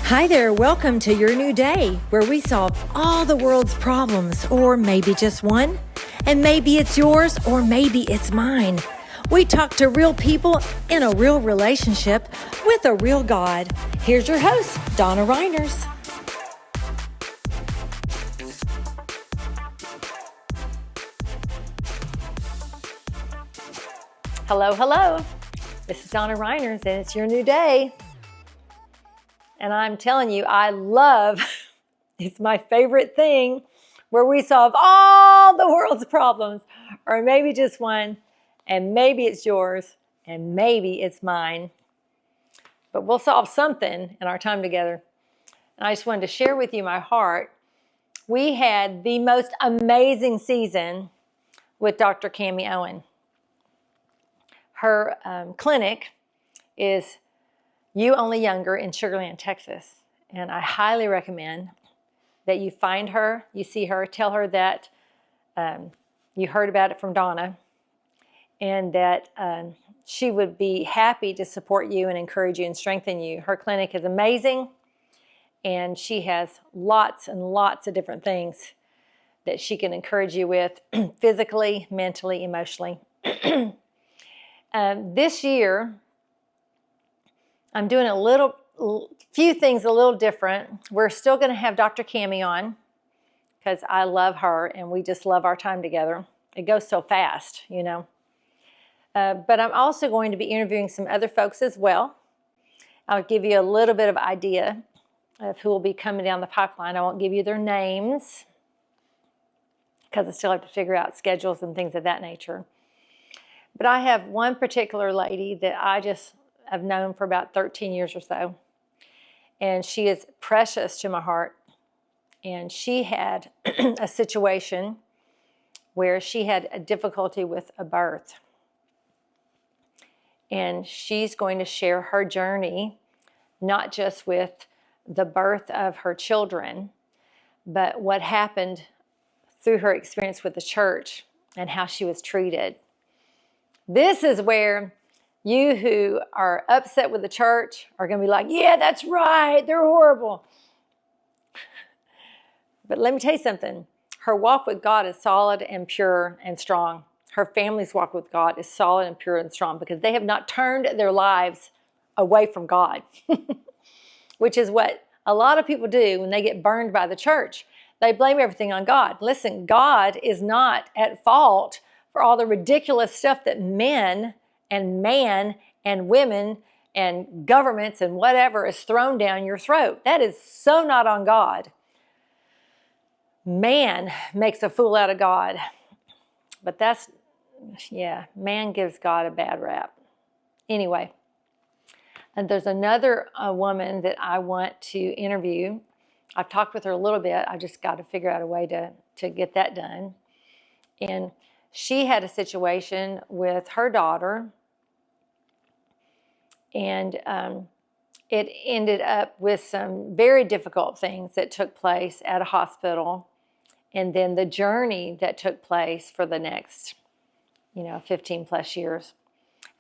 Hi there, welcome to your new day, where we solve all the world's problems, or maybe just one. And maybe it's yours, or maybe it's mine. We talk to real people in a real relationship with a real God. Here's your host, Donna Reiners. Hello. This is Donna Reiners, and it's your new day. And I'm telling you, it's my favorite thing, where we solve all the world's problems, or maybe just one, and maybe it's yours, and maybe it's mine. But we'll solve something in our time together. And I just wanted to share with you my heart. We had the most amazing season with Dr. Cami Owen. Her clinic is You Only Younger in Sugar Land, Texas. And I highly recommend that you find her, you see her, tell her that you heard about it from Donna, and that she would be happy to support you and encourage you and strengthen you. Her clinic is amazing, and she has lots and lots of different things that she can encourage you with physically, mentally, emotionally. This year, I'm doing few things a little different. We're still going to have Dr. Cami on, because I love her and we just love our time together. It goes so fast, you know. But I'm also going to be interviewing some other folks as well. I'll give you a little bit of idea of who will be coming down the pipeline. I won't give you their names, because I still have to figure out schedules and things of that nature. But I have one particular lady that I've known for about 13 years or so. And she is precious to my heart. And she had a situation where she had a difficulty with a birth. And she's going to share her journey, not just with the birth of her children, but what happened through her experience with the church and how she was treated. This is where you who are upset with the church are going to be like, yeah, that's right, they're horrible. But let me tell you something. Her walk with God is solid and pure and strong. Her family's walk with God is solid and pure and strong, because they have not turned their lives away from God, which is what a lot of people do when they get burned by the church. They blame everything on God. Listen, God is not at fault for all the ridiculous stuff that men and man and women and governments and whatever is thrown down your throat. That is so not on God. Man makes a fool out of God. But man gives God a bad rap. Anyway, and there's another woman that I want to interview. I've talked with her a little bit. I just got to figure out a way to get that done. And she had a situation with her daughter, and it ended up with some very difficult things that took place at a hospital, and then the journey that took place for the next, 15 plus years,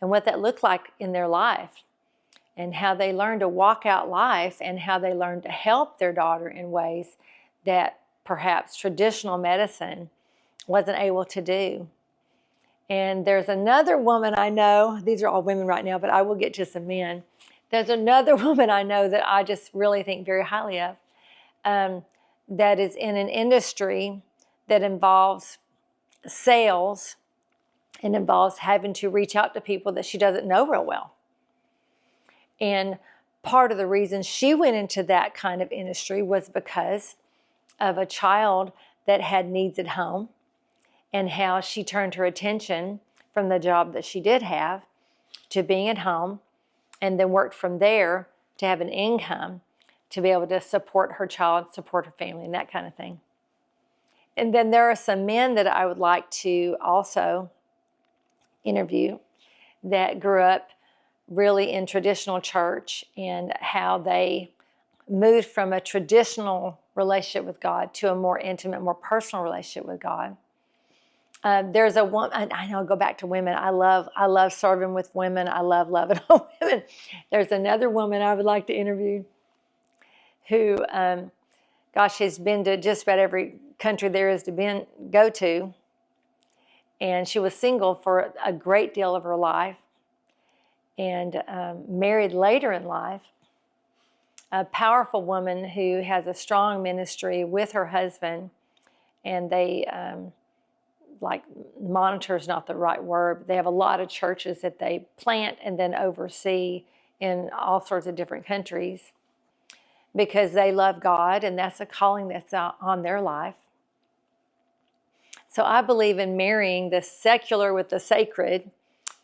and what that looked like in their life, and how they learned to walk out life, and how they learned to help their daughter in ways that perhaps traditional medicine wasn't able to do. And there's another woman I know, these are all women right now, but I will get to some men. There's another woman I know that I just really think very highly of, that is in an industry that involves sales and involves having to reach out to people that she doesn't know real well. And part of the reason she went into that kind of industry was because of a child that had needs at home, and how she turned her attention from the job that she did have to being at home, and then worked from there to have an income to be able to support her child, support her family, and that kind of thing. And then there are some men that I would like to also interview that grew up really in traditional church, and how they moved from a traditional relationship with God to a more intimate, more personal relationship with God. There's a woman, I know, go back to women. I love serving with women. I love loving on women. There's another woman I would like to interview who, gosh, has been to just about every country there is to go to. And she was single for a great deal of her life, and married later in life. A powerful woman who has a strong ministry with her husband, and they, like, monitor is not the right word, but they have a lot of churches that they plant and then oversee in all sorts of different countries because they love God, and that's a calling that's on their life. So I believe in marrying the secular with the sacred,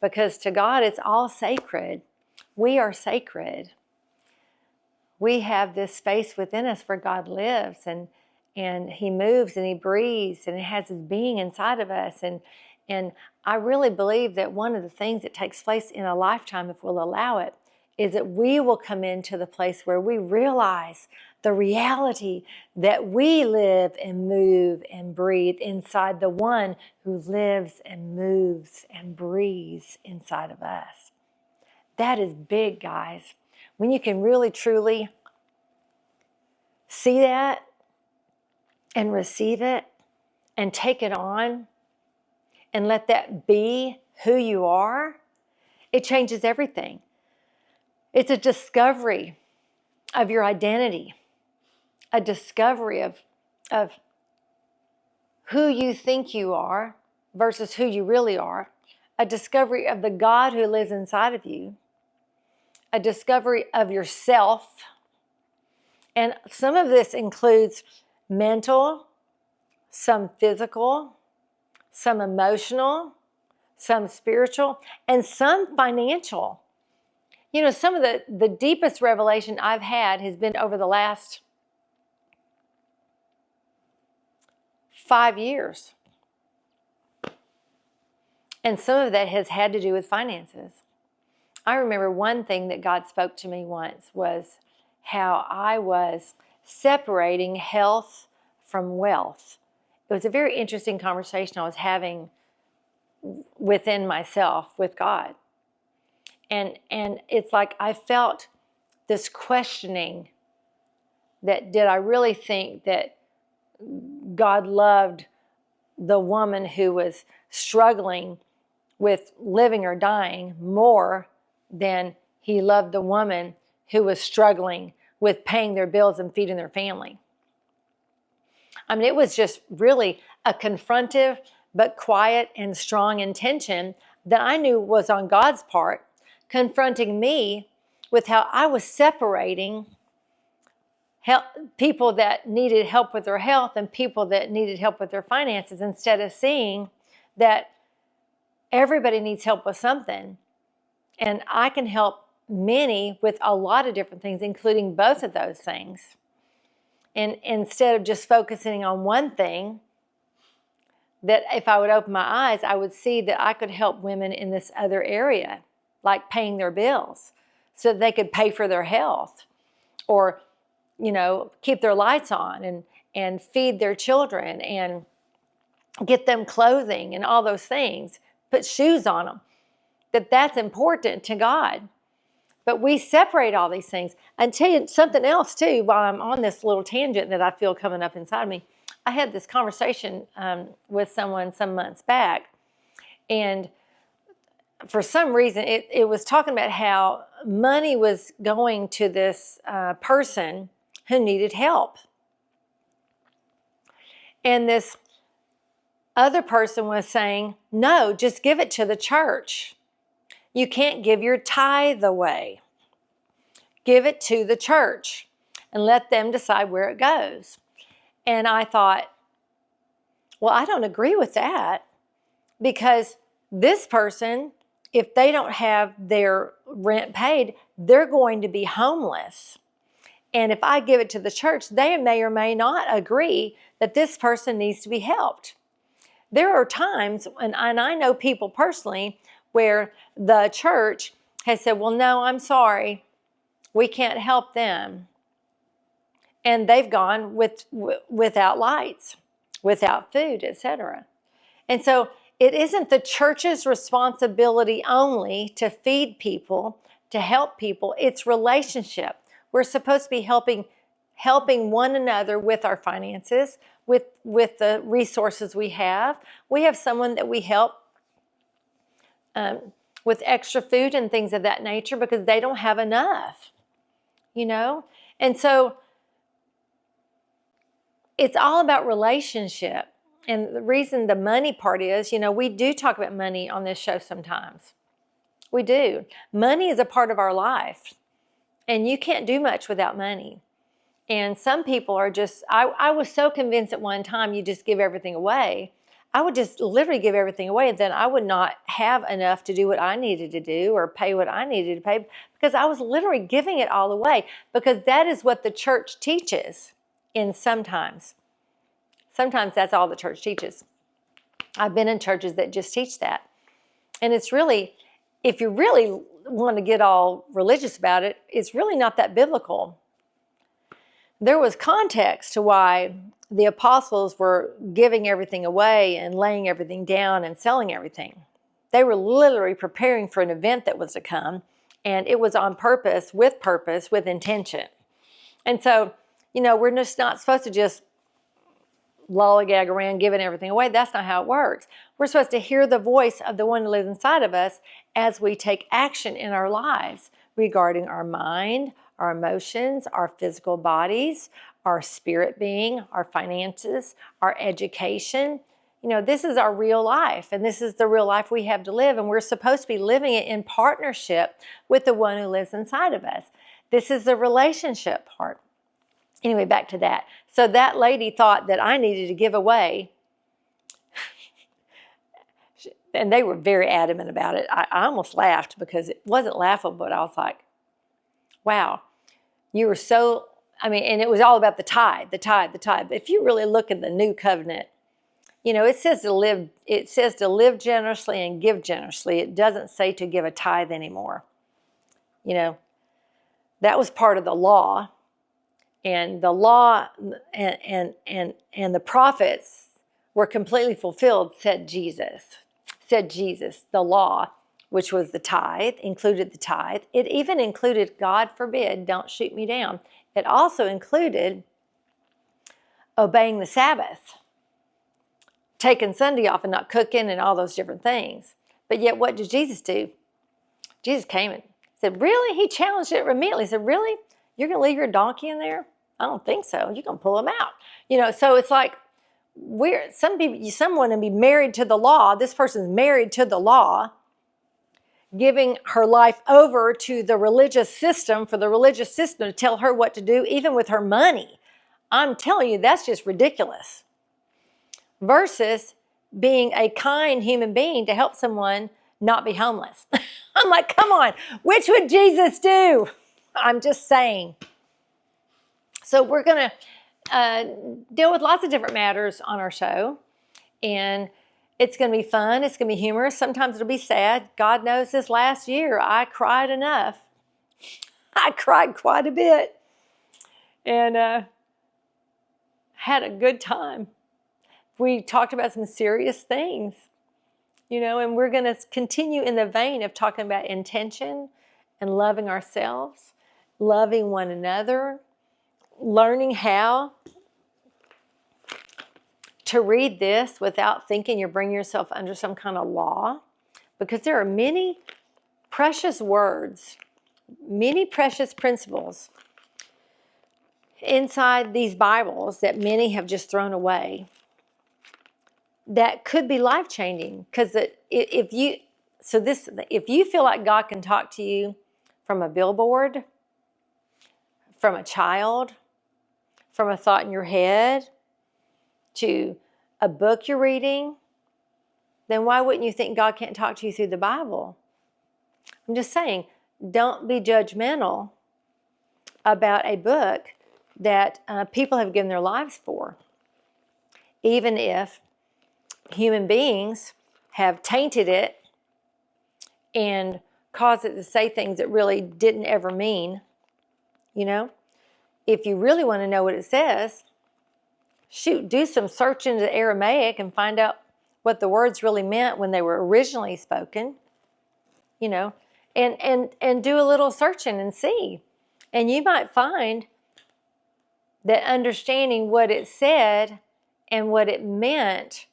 because to God it's all sacred. We are sacred. We have this space within us where God lives, and He moves and He breathes and He has His being inside of us. And I really believe that one of the things that takes place in a lifetime, if we'll allow it, is that we will come into the place where we realize the reality that we live and move and breathe inside the one who lives and moves and breathes inside of us. That is big, guys. When you can really, truly see that and receive it and take it on and let that be who you are, it changes everything. It's a discovery of your identity, a discovery of who you think you are versus who you really are, a discovery of the God who lives inside of you, a discovery of yourself. And some of this includes mental, some physical, some emotional, some spiritual, and some financial. You know, some of the deepest revelation I've had has been over the last 5 years. And some of that has had to do with finances. I remember one thing that God spoke to me once was how I was separating health from wealth. It was a very interesting conversation I was having within myself with God. And it's like I felt this questioning that, did I really think that God loved the woman who was struggling with living or dying more than He loved the woman who was struggling with paying their bills and feeding their family? I mean, it was just really a confrontive but quiet and strong intention that I knew was on God's part, confronting me with how I was separating people that needed help with their health and people that needed help with their finances, instead of seeing that everybody needs help with something. And I can help many with a lot of different things, including both of those things. And instead of just focusing on one thing, that if I would open my eyes, I would see that I could help women in this other area, like paying their bills so that they could pay for their health, or, you know, keep their lights on and feed their children and get them clothing and all those things, put shoes on them. That's important to God. But we separate all these things. And tell you something else too, while I'm on this little tangent that I feel coming up inside me. I had this conversation with someone some months back, and for some reason it was talking about how money was going to this person who needed help. And this other person was saying, no, just give it to the church. You can't give your tithe away. Give it to the church and let them decide where it goes. And I thought, well, I don't agree with that, because this person, if they don't have their rent paid, they're going to be homeless. And if I give it to the church, they may or may not agree that this person needs to be helped. There are times, and I know people personally, where the church has said, well, no, I'm sorry, we can't help them. And they've gone without lights, without food, etc. And so it isn't the church's responsibility only to feed people, to help people. It's relationship. We're supposed to be helping helping one another with our finances, with the resources we have. We have someone that we help with extra food and things of that nature because they don't have enough, you know? And so it's all about relationship. And the reason the money part is, we do talk about money on this show sometimes. We do. Money is a part of our life. And you can't do much without money. And some people are just, I was so convinced at one time you just give everything away. I would just literally give everything away, and then I would not have enough to do what I needed to do or pay what I needed to pay because I was literally giving it all away, because that is what the church teaches sometimes. Sometimes that's all the church teaches. I've been in churches that just teach that. And it's really, if you really want to get all religious about it, it's really not that biblical. There was context to why the apostles were giving everything away and laying everything down and selling everything. They were literally preparing for an event that was to come, and it was on purpose, with intention. And so, we're just not supposed to just lollygag around giving everything away. That's not how it works. We're supposed to hear the voice of the one who lives inside of us as we take action in our lives regarding our mind, our emotions, our physical bodies, our spirit being, our finances, our education. This is our real life, and this is the real life we have to live, and we're supposed to be living it in partnership with the one who lives inside of us. This is the relationship part. Anyway, back to that. So that lady thought that I needed to give away, and they were very adamant about it. I almost laughed because it wasn't laughable, but I was like, wow, you were so, and it was all about the tithe. But if you really look at the new covenant, it says to live generously and give generously. It doesn't say to give a tithe anymore. That was part of the law. And the law and the prophets were completely fulfilled, said Jesus. The law, which was the tithe, included the tithe. It even included, God forbid, don't shoot me down. It also included obeying the Sabbath, taking Sunday off and not cooking and all those different things. But yet what did Jesus do? Jesus came and said, really? He challenged it immediately. He said, really? You're going to leave your donkey in there? I don't think so. You're going to pull him out. So it's like, some want to be married to the law. This person's married to the law, giving her life over to the religious system, for the religious system to tell her what to do, even with her money. I'm telling you, that's just ridiculous. Versus being a kind human being to help someone not be homeless. I'm like, come on, which would Jesus do? I'm just saying. So we're going to deal with lots of different matters on our show, and it's going to be fun. It's going to be humorous. Sometimes it'll be sad. God knows this last year I cried enough. I cried quite a bit and had a good time. We talked about some serious things, and we're going to continue in the vein of talking about intention and loving ourselves, loving one another, learning how to read this without thinking you're bringing yourself under some kind of law, because there are many precious words, many precious principles inside these Bibles that many have just thrown away that could be life-changing. Because if you feel like God can talk to you from a billboard, from a child, from a thought in your head, to a book you're reading, then why wouldn't you think God can't talk to you through the Bible? I'm just saying, don't be judgmental about a book that people have given their lives for. Even if human beings have tainted it and caused it to say things that really didn't ever mean, If you really want to know what it says, do some search into Aramaic and find out what the words really meant when they were originally spoken, and do a little searching and see. And you might find that understanding what it said and what it meant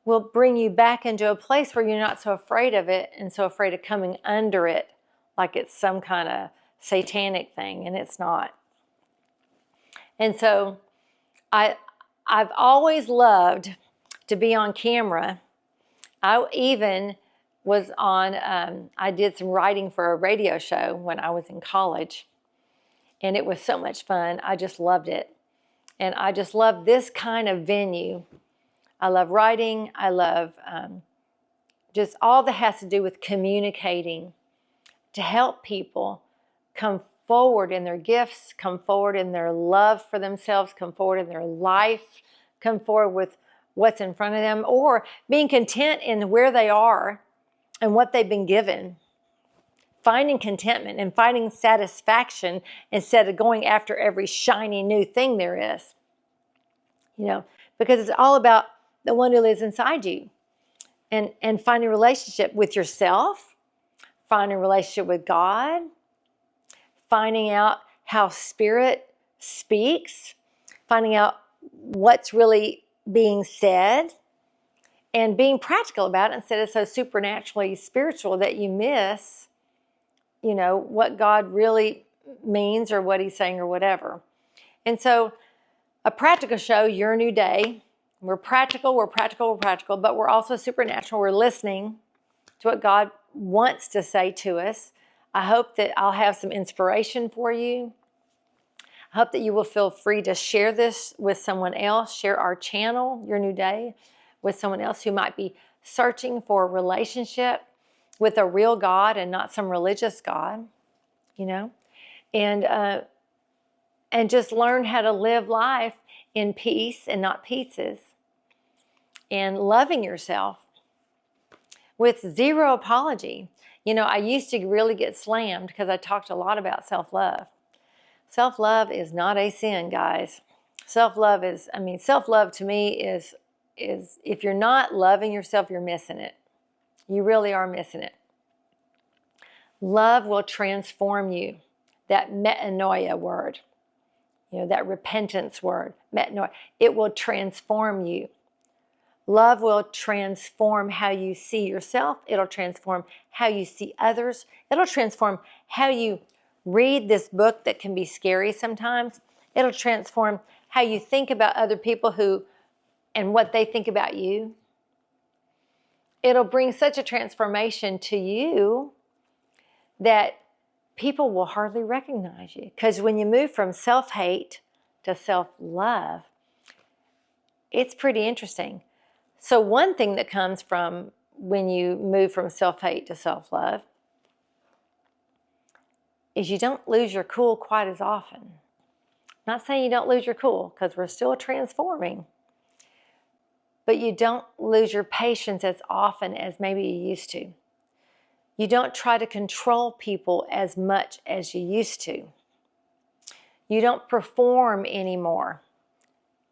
will bring you back into a place where you're not so afraid of it and so afraid of coming under it like it's some kind of satanic thing, and it's not. And so I've always loved to be on camera. I even was on, I did some writing for a radio show when I was in college, and it was so much fun. I just loved it. And I just love this kind of venue. I love writing. I love just all that has to do with communicating to help people come forward in their gifts, come forward in their love for themselves, come forward in their life, come forward with what's in front of them, or being content in where they are and what they've been given. Finding contentment and finding satisfaction instead of going after every shiny new thing there is. You know, because it's all about the one who lives inside you, and finding a relationship with yourself, finding a relationship with God, finding out how Spirit speaks, finding out what's really being said, and being practical about it instead of so supernaturally spiritual that you miss, you know, what God really means or what he's saying or whatever. And so a practical show, Your New Day, we're practical, but we're also supernatural. We're listening to what God wants to say to us. I hope that I'll have some inspiration for you. I hope that you will feel free to share this with someone else. Share our channel, Your New Day, with someone else who might be searching for a relationship with a real God and not some religious God, you know, and just learn how to live life in peace and not pieces, and loving yourself with zero apology. You know, I used to really get slammed because I talked a lot about self-love. Self-love is not a sin, guys. Self-love to me is if you're not loving yourself, you're missing it. You really are missing it. Love will transform you. That metanoia word, you know, that repentance word, metanoia, it will transform you. Love will transform how you see yourself. It'll transform how you see others. It'll transform how you read this book that can be scary sometimes. It'll transform how you think about other people and what they think about you. It'll bring such a transformation to you that people will hardly recognize you. Because when you move from self-hate to self-love, it's pretty interesting. So one thing that comes from when you move from self-hate to self-love is you don't lose your cool quite as often. I'm not saying you don't lose your cool, because we're still transforming, but you don't lose your patience as often as maybe you used to. You don't try to control people as much as you used to. You don't perform anymore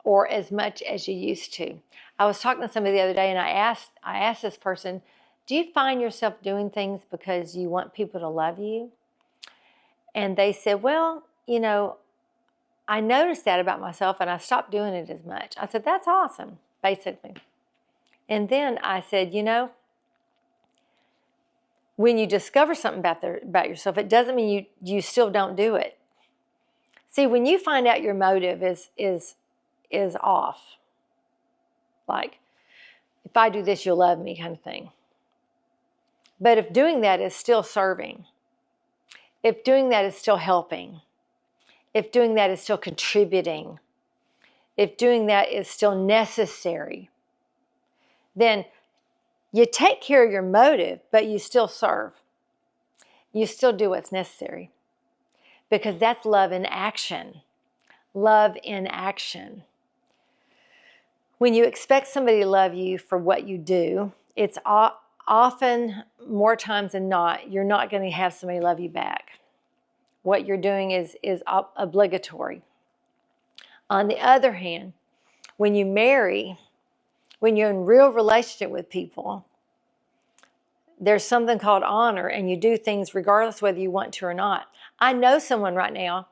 or as much as you used to. I was talking to somebody the other day, and I asked this person, do you find yourself doing things because you want people to love you? And they said, well, you know, I noticed that about myself and I stopped doing it as much. I said, that's awesome, basically. And then I said, you know, when you discover something about yourself, it doesn't mean you still don't do it. See, when you find out your motive is off, like, if I do this, you'll love me kind of thing. But if doing that is still serving, if doing that is still helping, if doing that is still contributing, if doing that is still necessary, then you take care of your motive, but you still serve. You still do what's necessary, because that's love in action. Love in action. When you expect somebody to love you for what you do, it's often, more times than not, you're not going to have somebody love you back. What you're doing is obligatory. On the other hand, when you marry, when you're in real relationship with people, there's something called honor, and you do things regardless whether you want to or not. I know someone right now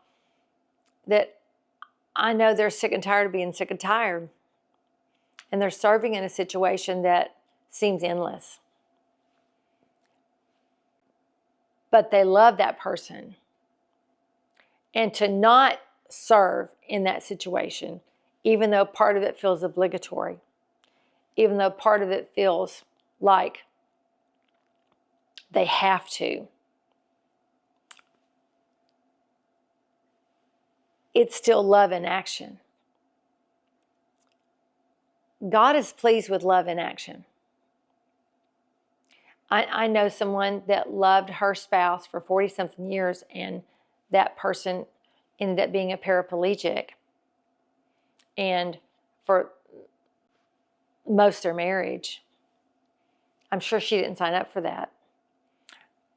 that I know they're sick and tired of being sick and tired. And they're serving in a situation that seems endless. But they love that person. And to not serve in that situation, even though part of it feels obligatory, even though part of it feels like they have to, it's still love in action. God is pleased with love in action. I know someone that loved her spouse for 40-something years, and that person ended up being a paraplegic. And for most of their marriage, I'm sure she didn't sign up for that.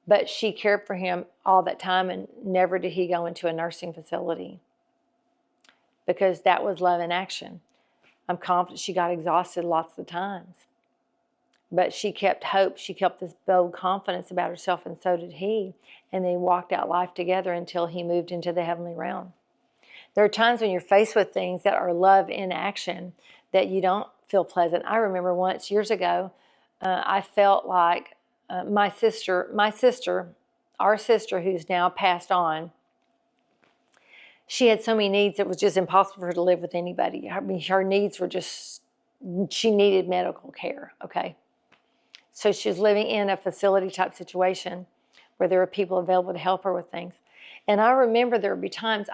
But she cared for him all that time, and never did he go into a nursing facility, because that was love in action. I'm confident she got exhausted lots of times. But she kept hope. She kept this bold confidence about herself, and so did he. And they walked out life together until he moved into the heavenly realm. There are times when you're faced with things that are love in action that you don't feel pleasant. I remember once, years ago, I felt like our sister who's now passed on, she had so many needs, it was just impossible for her to live with anybody. I mean, her needs were just, she needed medical care, okay? So she was living in a facility type situation where there were people available to help her with things. And I remember there would be times,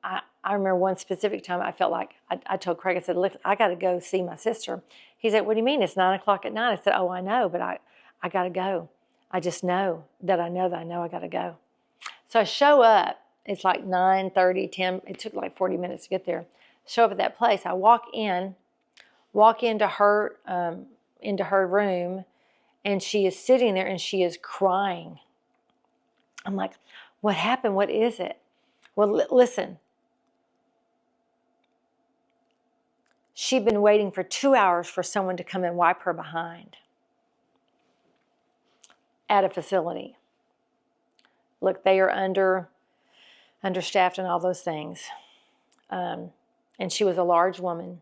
I remember one specific time I felt like, I told Craig, I said, look, I got to go see my sister. He said, what do you mean? It's 9 o'clock at night. I said, oh, I know, but I got to go. I just know that I know I got to go. So I show up. It's like 9:30, 10. It took like 40 minutes to get there. Show up at that place. I walk into her room, and she is sitting there and she is crying. I'm like, what happened? What is it? Well, listen. She'd been waiting for 2 hours for someone to come and wipe her behind at a facility. Look, they are understaffed and all those things. And she was a large woman.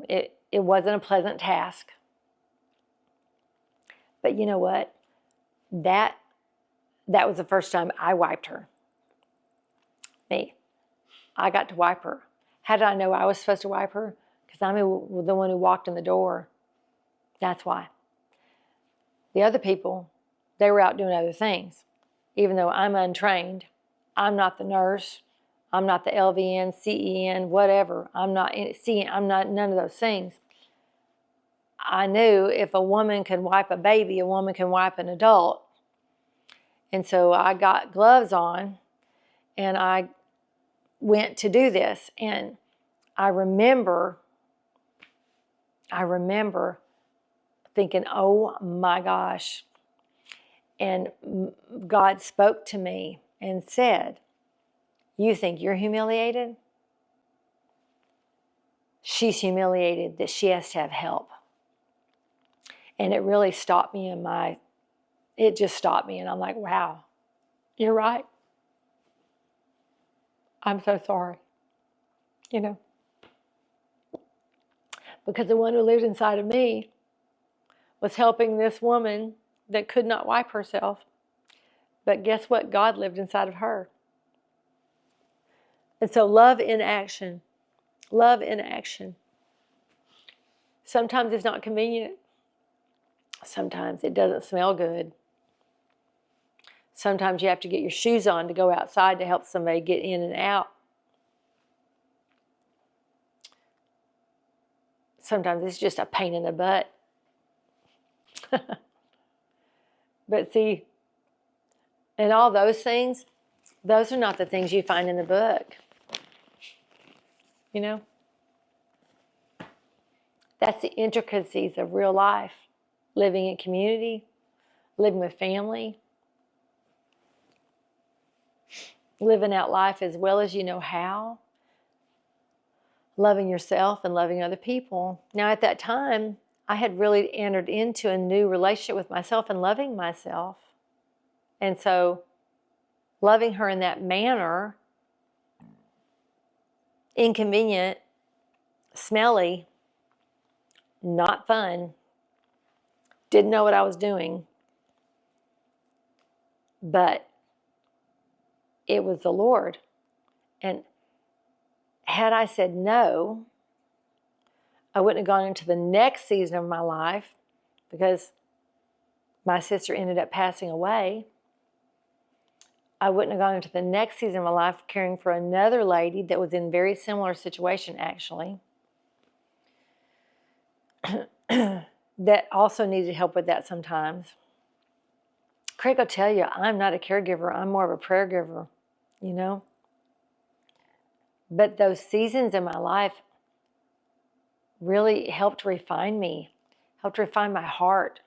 It wasn't a pleasant task. But you know what? That was the first time I wiped her. Me. I got to wipe her. How did I know I was supposed to wipe her? Because I'm the one who walked in the door. That's why. The other people, they were out doing other things. Even though I'm untrained, I'm not the nurse, I'm not the LVN, CEN, whatever. I'm not none of those things. I knew if a woman can wipe a baby, a woman can wipe an adult. And so I got gloves on, and I went to do this. And I remember thinking, oh my gosh. And God spoke to me and said, you think you're humiliated? She's humiliated that she has to have help. And it really stopped me it just stopped me. And I'm like, wow, you're right. I'm so sorry. You know, because the one who lived inside of me was helping this woman that could not wipe herself. But guess what? God lived inside of her. And so love in action. Love in action. Sometimes it's not convenient. Sometimes it doesn't smell good. Sometimes you have to get your shoes on to go outside to help somebody get in and out. Sometimes it's just a pain in the butt. But see, and all those things, those are not the things you find in the book. You know? That's the intricacies of real life. Living in community, living with family, living out life as well as you know how, loving yourself and loving other people. Now, at that time, I had really entered into a new relationship with myself and loving myself. And so, loving her in that manner inconvenient, smelly, not fun, didn't know what I was doing, but it was the Lord. And had I said no, I wouldn't have gone into the next season of my life, because my sister ended up passing away. I wouldn't have gone into the next season of my life caring for another lady that was in a very similar situation, actually, that also needed help with that sometimes. Craig will tell you, I'm not a caregiver. I'm more of a prayer giver, you know. But those seasons in my life really helped refine me, helped refine my heart.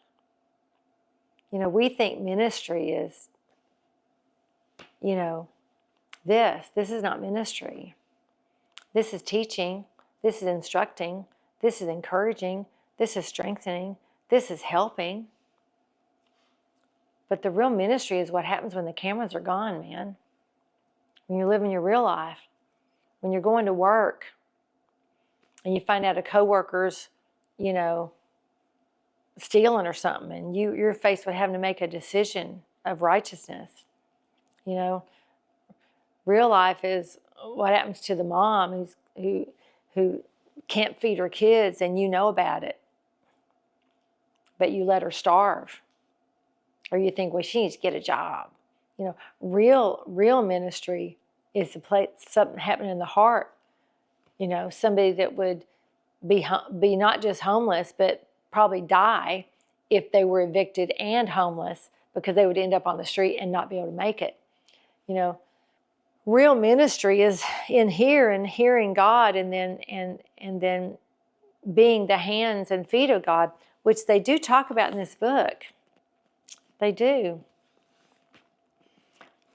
You know, we think ministry is, you know, this is not ministry. This is teaching. This is instructing. This is encouraging. This is strengthening. This is helping. But the real ministry is what happens when the cameras are gone, man. When you're living your real life. When you're going to work and you find out a coworker's, you know, stealing or something, and you're faced with having to make a decision of righteousness. You know, real life is what happens to the mom who can't feed her kids, and you know about it, but you let her starve, or you think, well, she needs to get a job. You know, real ministry is the place something happening in the heart. You know, somebody that would be not just homeless, but probably die if they were evicted and homeless, because they would end up on the street and not be able to make it. You know, real ministry is in here and hearing God, and then being the hands and feet of God, which they do talk about in this book. They do.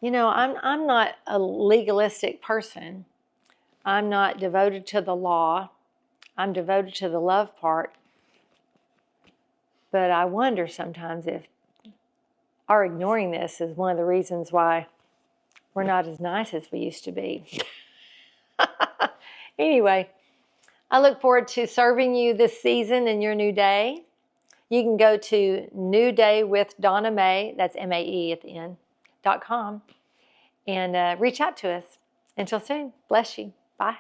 You know, I'm not a legalistic person. I'm not devoted to the law. I'm devoted to the love part. But I wonder sometimes if our ignoring this is one of the reasons why we're not as nice as we used to be. Anyway, I look forward to serving you this season in your new day. You can go to New Day with Donna Mae, that's MAE at the end, .com, and reach out to us. Until soon, bless you. Bye.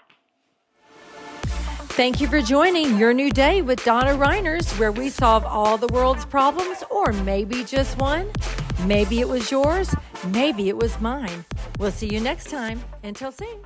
Thank you for joining Your New Day with Donna Reiners, where we solve all the world's problems, or maybe just one. Maybe it was yours, maybe it was mine. We'll see you next time. Until soon.